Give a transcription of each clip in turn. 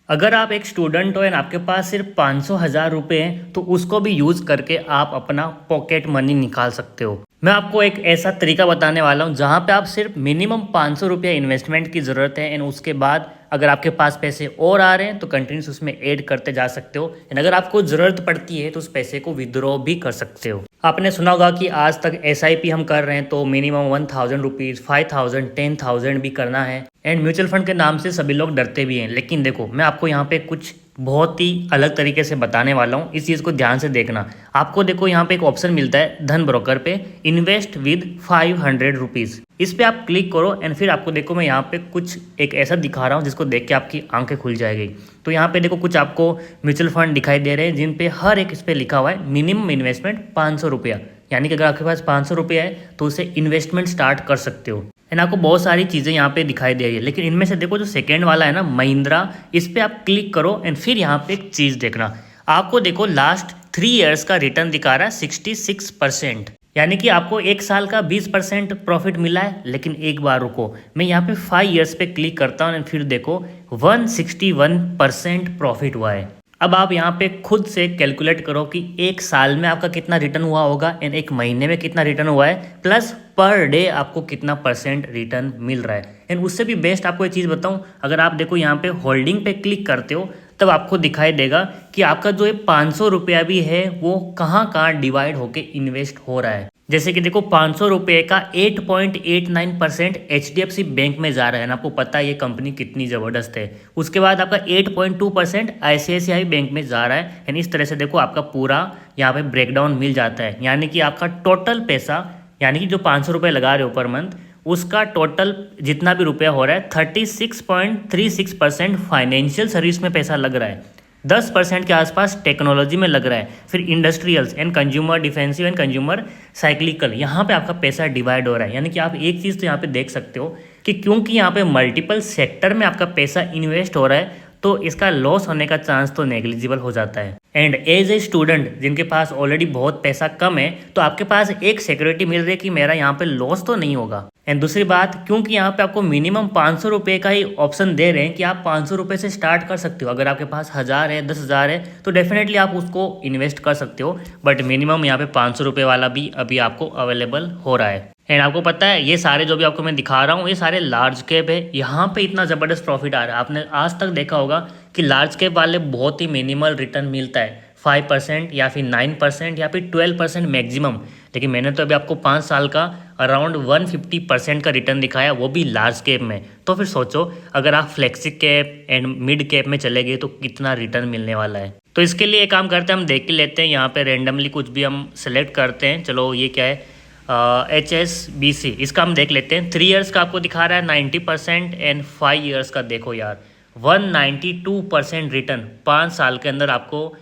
अगर आप एक स्टूडेंट हो एंड आपके पास सिर्फ 500,000 रुपये हैं तो उसको भी यूज़ करके आप अपना पॉकेट मनी निकाल सकते हो। मैं आपको एक ऐसा तरीका बताने वाला हूँ जहाँ पे आप सिर्फ मिनिमम 500 रुपया इन्वेस्टमेंट की ज़रूरत है एंड उसके बाद अगर आपके पास पैसे और आ रहे हैं तो कंटिन्यूस उसमें ऐड करते जा सकते हो एंड अगर आपको ज़रूरत पड़ती है तो उस पैसे को विड्रॉ भी कर सकते हो। आपने सुना होगा कि आज तक SIP हम कर रहे हैं तो मिनिमम 1000 रुपीज़ 5000 10,000 भी करना है एंड म्यूचुअल फंड के नाम से सभी लोग डरते भी हैं। लेकिन देखो मैं आपको यहाँ पे कुछ बहुत ही अलग तरीके से बताने वाला हूँ, इस चीज़ को ध्यान से देखना। आपको देखो यहाँ पे एक ऑप्शन मिलता है धन ब्रोकर पे, इन्वेस्ट विद 500 रुपीज़। इस पे आप क्लिक करो एंड फिर आपको देखो मैं यहाँ पे कुछ एक ऐसा दिखा रहा हूँ जिसको देख के आपकी आंखें खुल जाएगी। तो यहाँ पे देखो कुछ आपको म्यूचुअल फंड दिखाई दे रहे हैं जिन पे हर एक इस पे लिखा हुआ है मिनिमम इन्वेस्टमेंट 500 रुपया, यानी कि अगर आपके पास 500 रुपया है तो उसे इन्वेस्टमेंट स्टार्ट कर सकते हो। एंड आपको बहुत सारी चीज़ें यहाँ पे दिखाई दे रही है, लेकिन इनमें से देखो जो सेकेंड वाला है ना महिंद्रा, इस पे आप क्लिक करो एंड फिर यहाँ पे एक चीज़ देखना। आपको देखो लास्ट 3 ईयर्स का रिटर्न दिखा रहा है 66%, यानी कि आपको एक साल का 20% प्रॉफिट मिला है। लेकिन एक बार रुको, मैं यहाँ पे 5 ईयर्स पे क्लिक करता हूँ एंड फिर देखो 161% प्रॉफिट हुआ है। अब आप यहाँ पे खुद से कैलकुलेट करो कि एक साल में आपका कितना रिटर्न हुआ होगा एंड एक महीने में कितना रिटर्न हुआ है, प्लस पर डे आपको कितना परसेंट रिटर्न मिल रहा है। एंड उससे भी बेस्ट आपको एक चीज़ बताऊँ, अगर आप देखो यहाँ पे होल्डिंग पे क्लिक करते हो तब आपको दिखाई देगा कि आपका जो ये 500 रुपया भी है वो कहाँ कहाँ डिवाइड होके इन्वेस्ट हो रहा है। जैसे कि देखो 500 रुपये का 8.89% HDFC बैंक में जा रहा है ना, आपको पता है ये कंपनी कितनी ज़बरदस्त है। उसके बाद आपका 8.2% ICICI बैंक में जा रहा है एंड इस तरह से देखो आपका पूरा यहाँ पे ब्रेकडाउन मिल जाता है। यानी कि आपका टोटल पैसा, यानी कि जो 500 रुपये लगा रहे हो पर मंथ, उसका टोटल जितना भी रुपया हो रहा है 36.36% फाइनेंशियल सर्विस में पैसा लग रहा है, 10% के आसपास टेक्नोलॉजी में लग रहा है, फिर industrials and consumer defensive and consumer cyclical, यहाँ पे आपका पैसा डिवाइड हो रहा है। यानी कि आप एक चीज़ तो यहाँ पे देख सकते हो कि क्योंकि यहाँ पे मल्टीपल सेक्टर में आपका पैसा इन्वेस्ट हो रहा है तो इसका लॉस होने का चांस तो नेग्लिजिबल हो जाता है। एंड एज ए स्टूडेंट जिनके पास ऑलरेडी बहुत पैसा कम है तो आपके पास एक सिक्योरिटी मिल रही है कि मेरा यहाँ पे लॉस तो नहीं होगा। एंड दूसरी बात, क्योंकि यहाँ पे आपको मिनिमम 500 रुपये का ही ऑप्शन दे रहे हैं कि आप 500 रुपये से स्टार्ट कर सकते हो। अगर आपके पास 1000 है 10,000 है तो डेफिनेटली आप उसको इन्वेस्ट कर सकते हो, बट मिनिमम यहाँ पे 500 रुपये वाला भी अभी आपको अवेलेबल हो रहा है। एंड आपको पता है ये सारे जो भी आपको मैं दिखा रहा हूँ ये सारे लार्ज कैप है, यहाँ पे इतना ज़बरदस्त प्रॉफिट आ रहा है। आपने आज तक देखा होगा कि लार्ज कैप वाले बहुत ही मिनिमल रिटर्न मिलता है, 5% या फिर 9% या फिर 12% मैक्सिमम। लेकिन मैंने तो अभी आपको 5 साल का अराउंड 150% का रिटर्न दिखाया, वो भी लार्ज कैप में। तो फिर सोचो अगर आप flexi cap and mid cap में चले गए तो कितना रिटर्न मिलने वाला है। तो इसके लिए एक काम करते हैं, हम देख के लेते हैं यहाँ पे रेंडमली कुछ भी हम सेलेक्ट करते हैं। चलो ये क्या है, HSBC, इसका हम देख लेते हैं। 3 ईयर्स का आपको दिखा रहा है 90% एंड 5 ईयर्स का देखो यार 192% रिटर्न 5 साल के अंदर आपको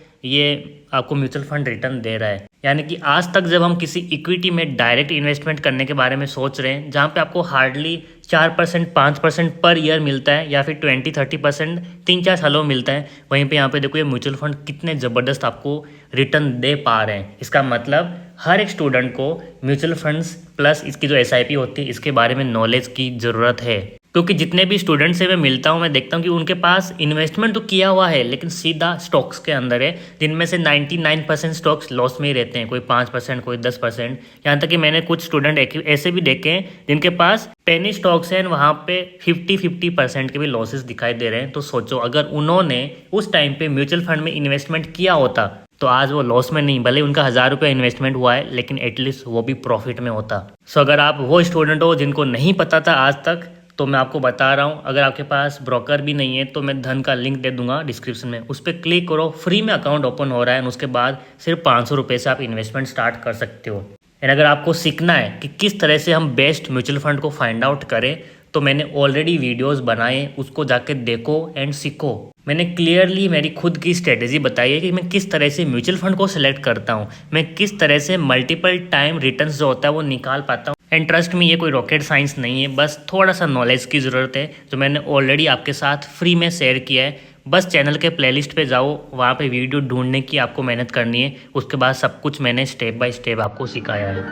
म्यूचुअल फंड रिटर्न दे रहा है। यानी कि आज तक जब हम किसी इक्विटी में डायरेक्ट इन्वेस्टमेंट करने के बारे में सोच रहे हैं जहाँ पे आपको हार्डली 4% 5% पर ईयर मिलता है या फिर 20-30% 3-4 सालों में मिलता है, वहीं पे यहाँ पे देखो ये म्यूचुअल फंड कितने ज़बरदस्त आपको रिटर्न दे पा रहे हैं। इसका मतलब हर एक स्टूडेंट को म्यूचुअल फंड्स प्लस इसकी जो SIP होती है इसके बारे में नॉलेज की ज़रूरत है। क्योंकि जितने भी स्टूडेंट से मैं मिलता हूँ मैं देखता हूँ कि उनके पास इन्वेस्टमेंट तो किया हुआ है लेकिन सीधा स्टॉक्स के अंदर है, जिनमें से 99% स्टॉक्स लॉस में ही रहते हैं, कोई 5% कोई 10%। यहाँ तक कि मैंने कुछ स्टूडेंट ऐसे भी देखे हैं जिनके पास पेनी स्टॉक्स हैं, वहाँ पे 50% के भी लॉसेस दिखाई दे रहे हैं। तो सोचो अगर उन्होंने उस टाइम पे म्यूचुअल फंड में इन्वेस्टमेंट किया होता तो आज वो लॉस में नहीं, भले उनका 1000 रुपये इन्वेस्टमेंट हुआ है लेकिन एटलीस्ट वो भी प्रॉफिट में होता। सो अगर आप वो स्टूडेंट हो जिनको नहीं पता था आज तक तो मैं आपको बता रहा हूँ, अगर आपके पास ब्रोकर भी नहीं है तो मैं धन का लिंक दे दूंगा डिस्क्रिप्शन में, उस पर क्लिक करो, फ्री में अकाउंट ओपन हो रहा है। उसके बाद सिर्फ 500 रुपये से आप इन्वेस्टमेंट स्टार्ट कर सकते हो। एंड अगर आपको सीखना है कि किस तरह से हम बेस्ट म्यूचुअल फंड को फाइंड आउट करें तो मैंने ऑलरेडी वीडियोस बनाए, उसको जाके देखो एंड सीखो। मैंने क्लियरली मेरी खुद की स्ट्रेटेजी बताई है कि मैं किस तरह से म्यूचुअल फंड को सिलेक्ट करता हूँ, मैं किस तरह से मल्टीपल टाइम रिटर्न्स जो होता है वो निकाल पाता हूँ। एंड ट्रस्ट में ये कोई रॉकेट साइंस नहीं है, बस थोड़ा सा नॉलेज की ज़रूरत है जो मैंने ऑलरेडी आपके साथ फ्री में शेयर किया है। बस चैनल के प्लेलिस्ट पे जाओ, वहाँ पे वीडियो ढूंढने की आपको मेहनत करनी है, उसके बाद सब कुछ मैंने स्टेप बाय स्टेप आपको सिखाया है।